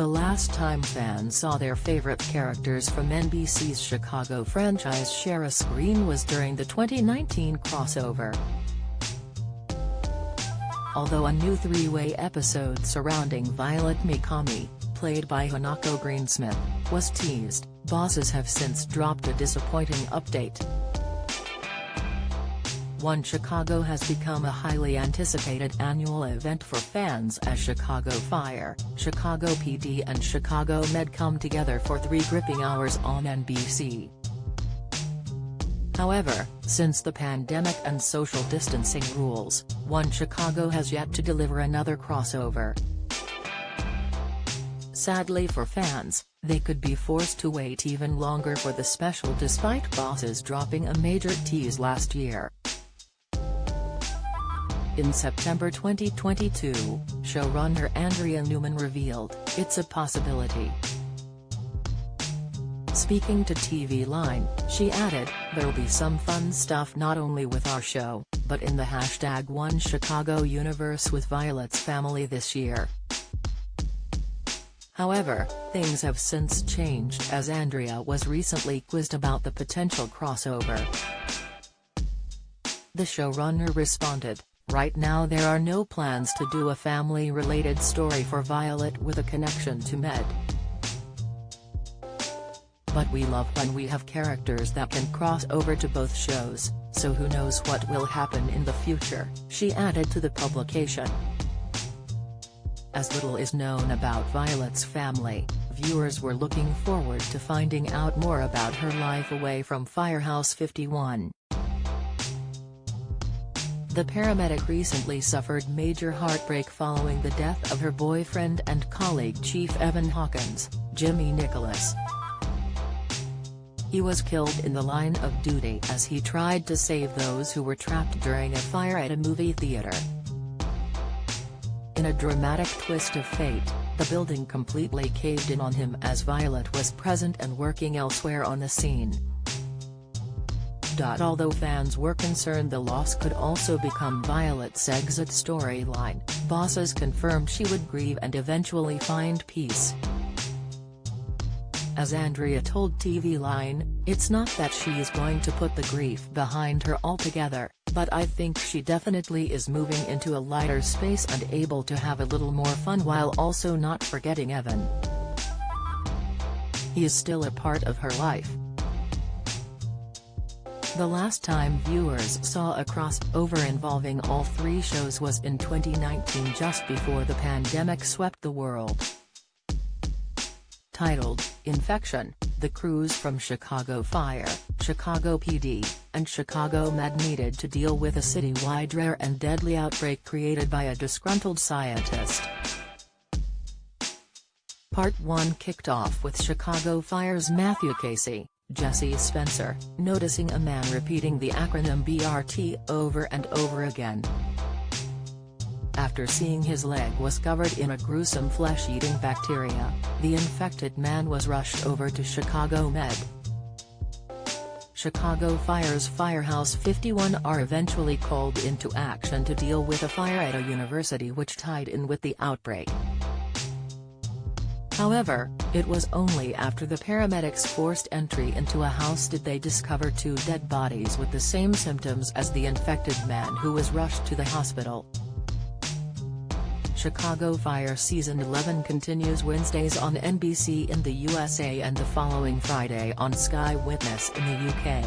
The last time fans saw their favorite characters from NBC's Chicago franchise share a screen was during the 2019 crossover. Although a new three-way episode surrounding Violet Mikami, played by Hanako Greensmith, was teased, bosses have since dropped a disappointing update. One Chicago has become a highly anticipated annual event for fans as Chicago Fire, Chicago PD and Chicago Med come together for 3 gripping hours on NBC. However, since the pandemic and social distancing rules, One Chicago has yet to deliver another crossover. Sadly for fans, they could be forced to wait even longer for the special despite bosses dropping a major tease last year. In September 2022, showrunner Andrea Newman revealed, "It's a possibility." Speaking to TV Line, she added, "There'll be some fun stuff not only with our show, but in the #One Chicago universe with Violet's family this year." However, things have since changed as Andrea was recently quizzed about the potential crossover. The showrunner responded, "Right now there are no plans to do a family-related story for Violet with a connection to Med. But we love when we have characters that can cross over to both shows, so who knows what will happen in the future," she added to the publication. As little is known about Violet's family, viewers were looking forward to finding out more about her life away from Firehouse 51. The paramedic recently suffered major heartbreak following the death of her boyfriend and colleague Chief Evan Hawkins, Jimmy Nicholas. He was killed in the line of duty as he tried to save those who were trapped during a fire at a movie theater. In a dramatic twist of fate, the building completely caved in on him as Violet was present and working elsewhere on the scene. Although fans were concerned the loss could also become Violet's exit storyline, bosses confirmed she would grieve and eventually find peace. As Andrea told TV Line, "It's not that she is going to put the grief behind her altogether, but I think she definitely is moving into a lighter space and able to have a little more fun while also not forgetting Evan. He is still a part of her life." The last time viewers saw a crossover involving all 3 shows was in 2019 just before the pandemic swept the world. Titled, "Infection," the crews from Chicago Fire, Chicago PD, and Chicago Med needed to deal with a citywide rare and deadly outbreak created by a disgruntled scientist. Part 1 kicked off with Chicago Fire's Matthew Casey, Jesse Spencer, noticing a man repeating the acronym BRT over and over again. After seeing his leg was covered in a gruesome flesh-eating bacteria, the infected man was rushed over to Chicago Med. Chicago Fire's Firehouse 51 are eventually called into action to deal with a fire at a university which tied in with the outbreak. However, it was only after the paramedics forced entry into a house did they discover 2 dead bodies with the same symptoms as the infected man who was rushed to the hospital. Chicago Fire Season 11 continues Wednesdays on NBC in the USA and the following Friday on Sky Witness in the UK.